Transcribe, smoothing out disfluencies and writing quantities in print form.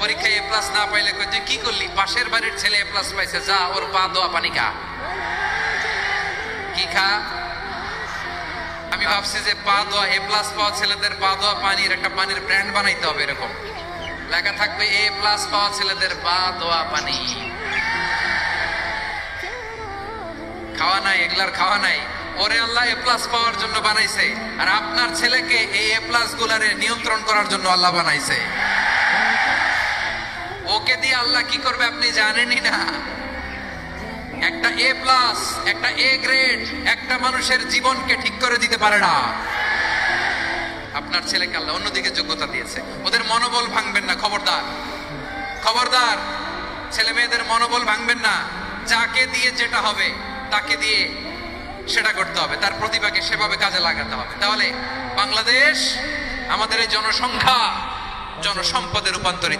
পরীক্ষায় এ প্লাস না পাইলে কই তুই কি করলি? পাশের বাড়ির ছেলে এ প্লাস পাইছে, যা ওর পা দোয়া পানি খা। কি খা? আমি ভাবছি যে পা দোয়া এ প্লাস পাওয়া ছেলেদের পা দোয়া পানির একটা পানির ব্র্যান্ড বানাইতে হবে, এরকম লেখা থাকবে এ প্লাস পাওয়া ছেলেদের পা দোয়া পানি। খাওয়া নাই, এগুলার খাওয়া নাই। ওরে আল্লাহ এ প্লাস পাওয়ার জন্য বানাইছে, আর আপনার ছেলেকে এই এ প্লাস গুলারে নিয়ন্ত্রণ করার জন্য আল্লাহ বানাইছে। ওকে দিয়ে আল্লাহ কি করবে আপনি জানেনই না। একটা এ প্লাস, একটা এ গ্রেড একটা মানুষের জীবনকে ঠিক করে দিতে পারে না। আপনার ছেলেকে আল্লাহ অন্যদিকে যোগ্যতা দিয়েছে। ওদের মনোবল ভাঙবেন না, খবরদার খবরদার। ছেলে মেয়েদের মনোবল ভাঙবেন না। যাকে দিয়ে যেটা হবে তাকে দিয়ে সেটা করতে হবে, তার প্রতিভাকে সেভাবে কাজে লাগাতে হবে। তাহলে বাংলাদেশ আমাদের এই জনসংখ্যা জনসম্পদে রূপান্তরিত